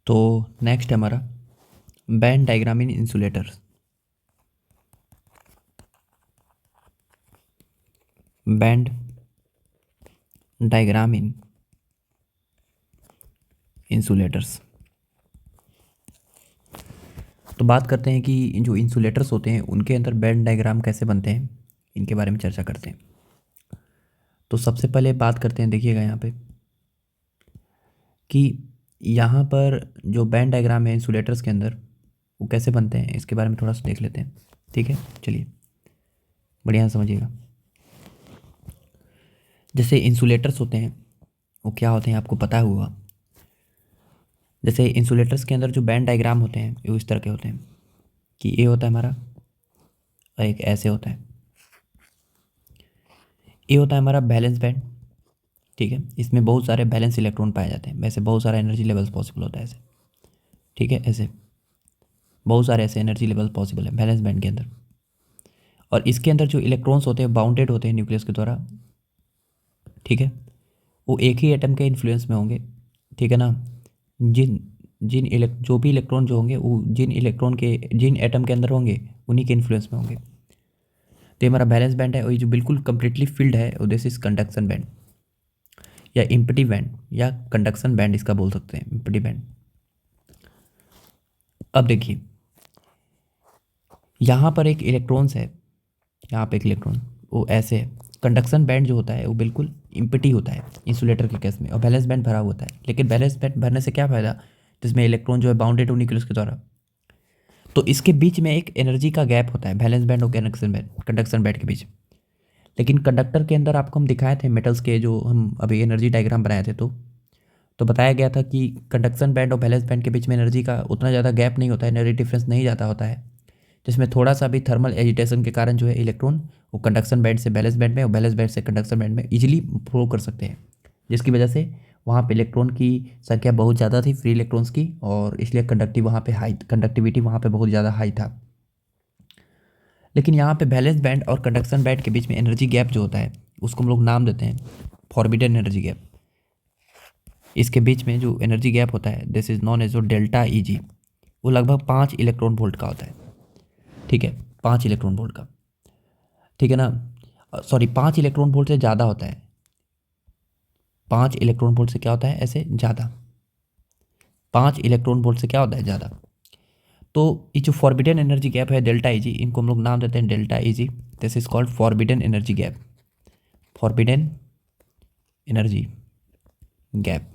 तो नेक्स्ट है हमारा band diagram in insulators. Band diagram in insulators. तो बात करते हैं कि जो इंसुलेटर्स होते हैं उनके अंदर बैंड डायग्राम कैसे बनते हैं, इनके बारे में चर्चा करते हैं। तो सबसे पहले बात करते हैं, देखिएगा यहाँ पे कि यहाँ पर जो बैंड डायग्राम है इंसुलेटर्स के अंदर वो कैसे बनते हैं, इसके बारे में थोड़ा सा देख लेते हैं। ठीक है, चलिए बढ़िया से समझिएगा। जैसे इंसुलेटर्स होते हैं वो क्या होते हैं आपको पता हुआ। जैसे इंसुलेटर्स के अंदर जो बैंड डायग्राम होते हैं वो इस तरह के होते हैं कि ये होता है हमारा और एक ऐसे होता है। ये होता है हमारा बैलेंस बैंड। ठीक है, इसमें बहुत सारे बैलेंस इलेक्ट्रॉन पाए जाते हैं, वैसे बहुत सारा एनर्जी लेवल्स पॉसिबल होता है ऐसे। ठीक है, ऐसे बहुत सारे ऐसे एनर्जी लेवल पॉसिबल है बैलेंस बैंड के अंदर। और इसके अंदर जो इलेक्ट्रॉन्स होते हैं बाउंडेड होते हैं न्यूक्लियस के द्वारा। ठीक है, वो एक ही एटम के इन्फ्लुएंस में होंगे। ठीक है ना, जिन जिन जो भी इलेक्ट्रॉन जो होंगे वो जिन एटम के अंदर होंगे उन्हीं के इन्फ्लुएंस में होंगे। तो ये हमारा बैलेंस बैंड है और ये जो बिल्कुल कंप्लीटली फिल्ड है और दिस इज कंडक्शन बैंड या इम्पटी बैंड या कंडक्शन बैंड इसका बोल सकते हैं, इम्पटी बैंड। अब देखिए यहाँ पर एक इलेक्ट्रॉन्स है, यहाँ पे एक इलेक्ट्रॉन वो ऐसे है। कंडक्शन बैंड जो होता है वो बिल्कुल इम्पटी होता है इंसुलेटर के केस में, और बैलेंस बैंड भरा होता है। लेकिन बैलेंस बैंड भरने से क्या फ़ायदा, जिसमें इलेक्ट्रॉन जो है बाउंडेड हो न्यूक्लियस के द्वारा। तो इसके बीच में एक एनर्जी का गैप होता है बैलेंस बैंड और कंडक्शन बैंड के बीच। लेकिन कंडक्टर के अंदर आपको हम दिखाए थे मेटल्स के, जो हम अभी एनर्जी डायग्राम बनाए थे, तो बताया गया था कि कंडक्शन बैंड और बैलेंस बैंड के बीच में एनर्जी का उतना ज़्यादा गैप नहीं होता है, एनर्जी डिफरेंस नहीं ज़्यादा होता है। जिसमें थोड़ा सा भी थर्मल एजिटेशन के कारण जो है इलेक्ट्रॉन वो कंडक्शन बैंड से बैलेंस बैंड में और बैलेंस बैंड से कंडक्शन बैंड में इजीली फ्लो कर सकते हैं, जिसकी वजह से वहाँ पे इलेक्ट्रॉन की संख्या बहुत ज़्यादा थी, फ्री इलेक्ट्रॉन्स की, और इसलिए कंडक्टिविटी वहाँ पे बहुत ज़्यादा हाई था। लेकिन यहाँ पे बैलेंस बैंड और कंडक्शन बैंड के बीच में एनर्जी गैप जो होता है उसको हम लोग नाम देते हैं फॉरबिडन एनर्जी गैप। इसके बीच में जो एनर्जी गैप होता है दिस इज नॉन एज जो डेल्टा ई जी, वो लगभग 5 इलेक्ट्रॉन वोल्ट का होता है। ठीक है, 5 इलेक्ट्रॉन वोल्ट का। ठीक है ना, सॉरी 5 इलेक्ट्रॉन वोल्ट से ज़्यादा होता है। 5 इलेक्ट्रॉन वोल्ट से क्या होता है ऐसे ज़्यादा, 5 इलेक्ट्रॉन वोल्ट से क्या होता है ज़्यादा। तो ये जो फॉरबिडन एनर्जी गैप है डेल्टा ई जी, इनको हम लोग नाम देते हैं delta E G. This is called forbidden energy gap, forbidden energy gap,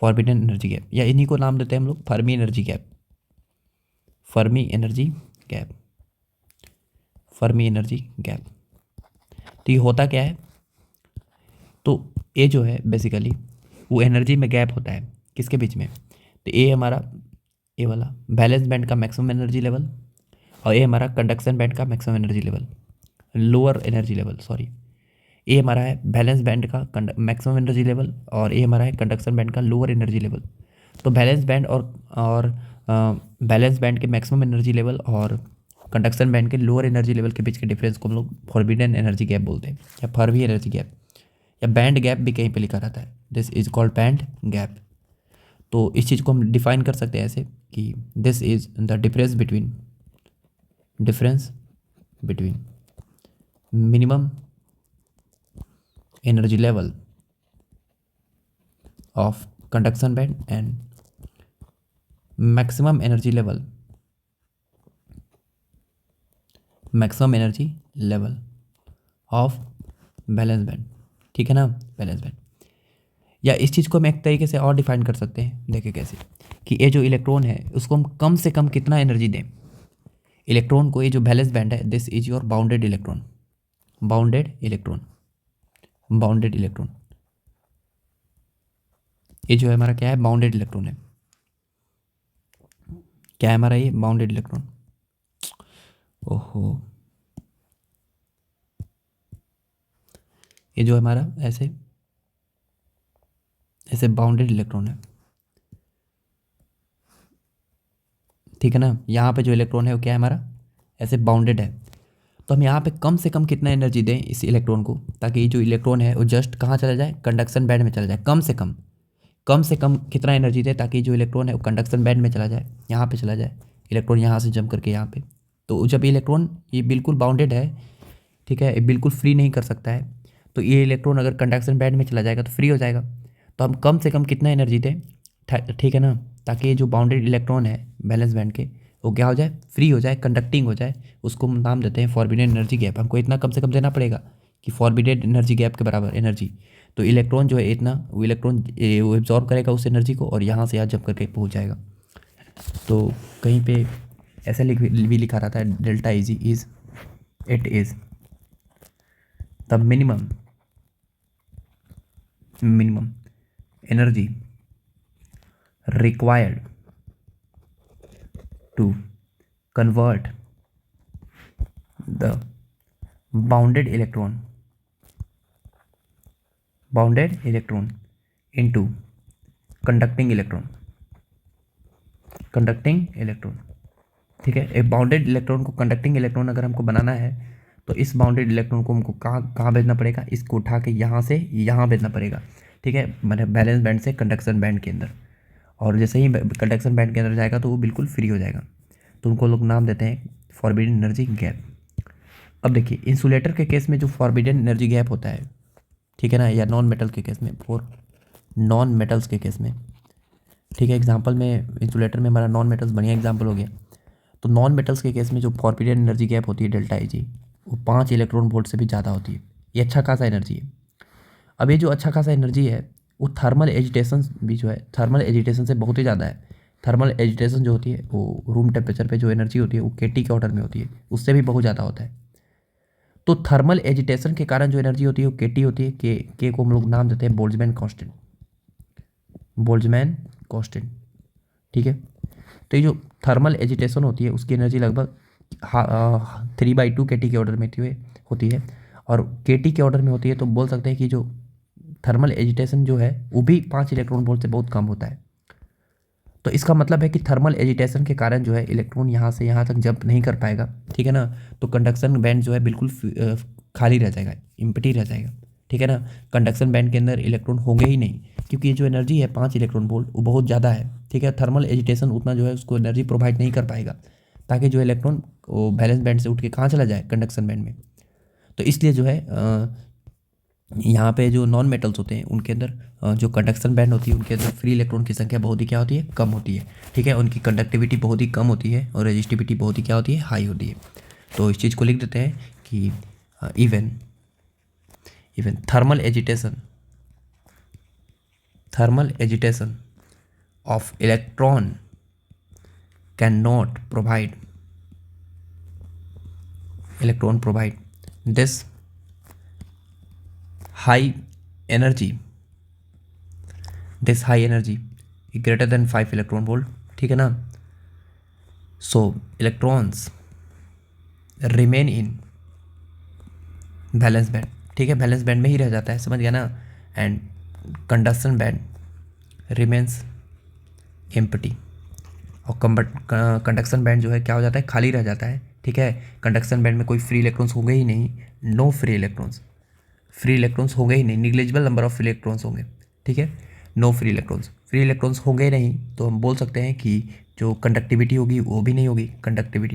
forbidden energy gap, या इन्हीं को नाम देते हैं हम लोग Fermi energy gap, Fermi energy gap, Fermi energy gap. तो ये होता क्या है, तो ये जो है बेसिकली वो एनर्जी में गैप होता है किसके बीच में, तो ये हमारा ये वाला बैलेंस बैंड का मैक्सिमम एनर्जी लेवल, और ये हमारा कंडक्शन बैंड का maximum energy level, lower energy level sorry. ये हमारा है बैलेंस बैंड का मैक्सिमम एनर्जी लेवल, और ये हमारा है कंडक्शन बैंड का लोअर एनर्जी लेवल। तो बैलेंस बैंड और बैलेंस बैंड के मैक्सिमम एनर्जी लेवल और कंडक्शन बैंड के लोअर एनर्जी लेवल के बीच के डिफरेंस को हम लोग फॉरबिडन एनर्जी गैप बोलते हैं, या फर्मी एनर्जी गैप, या बैंड गैप भी कहीं पे लिखा रहता है। This is called band gap. तो इस चीज़ को हम डिफाइन कर सकते हैं ऐसे कि this is the difference between minimum energy level of conduction band and maximum energy level of balance band. ठीक है ना, बैलेंस बैंड। या इस चीज़ को हम एक तरीके से और डिफाइन कर सकते हैं, देखिए कैसे, कि ये जो इलेक्ट्रॉन है उसको हम कम से कम कितना एनर्जी दें इलेक्ट्रॉन को। ये जो बैलेंस बैंड है this is your bounded electron, bounded electron, bounded electron. ये जो है हमारा क्या है, बाउंडेड इलेक्ट्रॉन है। क्या है हमारा ये बाउंडेड इलेक्ट्रॉन। ओहो, ये जो हमारा ऐसे ऐसे बाउंडेड इलेक्ट्रॉन है। ठीक है ना, यहाँ पे जो इलेक्ट्रॉन है वो क्या है हमारा ऐसे बाउंडेड है। तो हम यहाँ पे कम से कम कितना एनर्जी दें इस इलेक्ट्रॉन को, ताकि ये जो इलेक्ट्रॉन है वो जस्ट कहाँ चला जाए, कंडक्शन बैंड में चला जाए कम से कम। कम से कम कितना एनर्जी दे ताकि जो इलेक्ट्रॉन है वो कंडक्शन बैंड में चला जाए, यहाँ पे चला जाए, इलेक्ट्रॉन यहाँ से जंप करके यहाँ पे। तो जब इलेक्ट्रॉन ये बिल्कुल बाउंडेड है, ठीक है, ये बिल्कुल फ्री नहीं कर सकता है, तो ये इलेक्ट्रॉन अगर कंडक्शन बैंड में चला जाएगा तो फ्री हो जाएगा। तो हम कम से कम कितना एनर्जी दें, ठीक है ना, ताकि ये जो बाउंडेड इलेक्ट्रॉन है बैलेंस बैंड के वो क्या हो जाए, फ्री हो जाए, कंडक्टिंग हो जाए। उसको हम नाम देते हैं फॉरबिडन एनर्जी गैप। हमको इतना कम से कम देना पड़ेगा कि फॉरबिडन एनर्जी गैप के बराबर एनर्जी। तो इलेक्ट्रॉन जो है इतना, वो इलेक्ट्रॉन वो एब्जॉर्ब करेगा उस एनर्जी को और यहाँ से यहाँ जंप करके पहुँच जाएगा। तो कहीं पे ऐसा भी लिखा रहता है delta easy is it is the minimum energy required to convert the bounded electron into conducting electron। ठीक है, एक बाउंडेड इलेक्ट्रॉन को कंडक्टिंग इलेक्ट्रॉन अगर हमको बनाना है तो इस बाउंडेड इलेक्ट्रॉन को हमको कहाँ भेजना पड़ेगा, इसको उठा के यहाँ से यहाँ भेजना पड़ेगा। ठीक है, मतलब बैलेंस बैंड से कंडक्शन बैंड के अंदर, और जैसे ही कंडक्शन बैंड के अंदर जाएगा तो वो बिल्कुल फ्री हो जाएगा। तो उनको लोग नाम देते हैं फॉरबिडन एनर्जी गैप। अब देखिए इंसुलेटर के केस में जो फॉरबिडन एनर्जी गैप होता है, ठीक है ना, या नॉन मेटल के केस में, नॉन मेटल्स के केस में, ठीक है, एग्जाम्पल में इंसुलेटर में हमारा नॉन मेटल्स बढ़िया एग्जाम्पल हो गया। तो नॉन मेटल्स के केस में जो फॉरबिडन एनर्जी गैप होती है डेल्टा आई जी, वो 5 इलेक्ट्रॉन वोल्ट से भी ज़्यादा होती है। ये अच्छा खासा एनर्जी है। अब ये जो अच्छा खासा एनर्जी है वो थर्मल एजिटेशन भी जो है, थर्मल एजिटेशन से बहुत ही ज़्यादा है। थर्मल एजिटेशन जो होती है वो रूम टेम्परेचर पे जो एनर्जी होती है वो केटी के ऑर्डर में होती है, उससे भी बहुत ज़्यादा होता है। तो थर्मल एजिटेशन के कारण जो एनर्जी होती है वो केटी होती है। के को हम लोग नाम देते हैं बोल्ट्जमैन कांस्टेंट। ठीक है, तो ये जो थर्मल एजिटेशन होती है उसकी एनर्जी लगभग 3/2 केटी के ऑर्डर में होती है, और केटी के ऑर्डर में होती है। तो बोल सकते हैं कि जो थर्मल एजिटेशन जो है वो भी 5 इलेक्ट्रॉन वोल्ट से बहुत कम होता है। तो इसका मतलब है कि थर्मल एजिटेशन के कारण जो है इलेक्ट्रॉन यहाँ से यहाँ तक जंप नहीं कर पाएगा, ठीक है ना। तो कंडक्शन बैंड जो है बिल्कुल खाली रह जाएगा, एम्प्टी रह जाएगा, ठीक है ना। कंडक्शन बैंड के अंदर इलेक्ट्रॉन होंगे ही नहीं, क्योंकि ये जो एनर्जी है 5 इलेक्ट्रॉन वोल्ट वो बहुत ज़्यादा है, ठीक है। थर्मल एजिटेशन उतना जो है उसको एनर्जी प्रोवाइड नहीं कर पाएगा, ताकि जो इलेक्ट्रॉन वो बैलेंस बैंड से उठ के कहाँ चला जाए, कंडक्शन बैंड में। तो इसलिए जो है यहाँ पे जो नॉन मेटल्स होते हैं उनके अंदर जो कंडक्शन बैंड होती है उनके अंदर फ्री इलेक्ट्रॉन की संख्या बहुत ही क्या होती है, कम होती है, ठीक है। उनकी कंडक्टिविटी बहुत ही कम होती है और रेजिस्टिविटी बहुत ही क्या होती है, हाई होती है। तो इस चीज़ को लिख देते हैं कि even thermal agitation of electron can not provide this high energy greater than 5 electron volt, ठीक है ना। सो electrons remain in balance band, ठीक है, बैलेंस बैंड में ही रह जाता है, समझ गया ना। And conduction band remains empty, और कंडक्शन बैंड जो है क्या हो जाता है, खाली रह जाता है, ठीक है। कंडक्शन बैंड में कोई फ्री इलेक्ट्रॉन्स होंगे ही नहीं, नो फ्री इलेक्ट्रॉन्स होंगे ही नहीं, निग्लिजिबल नंबर ऑफ इलेक्ट्रॉन्स होंगे, ठीक है। नो फ्री इलेक्ट्रॉन्स होंगे नहीं, तो हम बोल सकते हैं कि जो कंडक्टिविटी होगी वो भी नहीं होगी,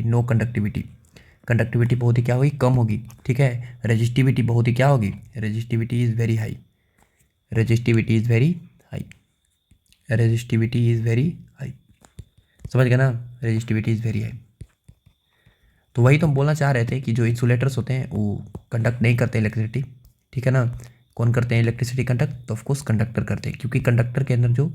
नो कंडक्टिविटी बहुत ही क्या होगी, कम होगी, ठीक है। रेजिस्टिविटी बहुत ही क्या होगी, रेजिस्टिविटी इज़ वेरी हाई, समझ गया ना, रेजिस्टिविटी इज़ वेरी हाई। तो वही तो हम बोलना चाह रहे थे कि जो इंसुलेटर्स होते हैं वो कंडक्ट नहीं करते इलेक्ट्रिसिटी, ठीक है ना। कौन करते हैं इलेक्ट्रिसिटी कंडक्ट, तो ऑफकोर्स कंडक्टर करते हैं, क्योंकि कंडक्टर के अंदर जो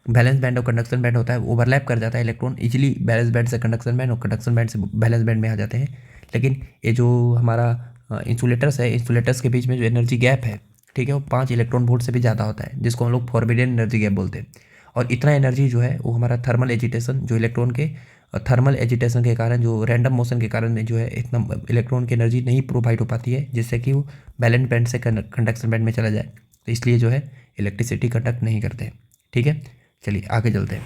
बैलेंस बैंड और कंडक्शन बैंड होता है वो ओवरलैप कर जाता है, इलेक्ट्रॉन इजीली बैलेंस बैंड से कंडक्शन बैंड और कंडक्शन बैंड से बैलेंस बैंड में आ जाते हैं। लेकिन ये जो हमारा इंसुलेटर्स है, इंसुलेटर्स के बीच में जो एनर्जी गैप है, ठीक है, वो 5 इलेक्ट्रॉन वोल्ट से भी ज़्यादा होता है, जिसको हम लोग फॉरबिडन एनर्जी गैप बोलते हैं। और इतना एनर्जी जो है वो हमारा थर्मल एजिटेशन, जो इलेक्ट्रॉन के थर्मल एजिटेशन के कारण, जो रैंडम मोशन के कारण जो है इतना इलेक्ट्रॉन की एनर्जी नहीं प्रोवाइड हो पाती है, जिससे कि वो बैलेंस बैंड से कंडक्शन बैंड में चला जाए। तो इसलिए जो है इलेक्ट्रिसिटी कंडक्ट नहीं करते हैं, ठीक है। चलिए आगे चलते हैं।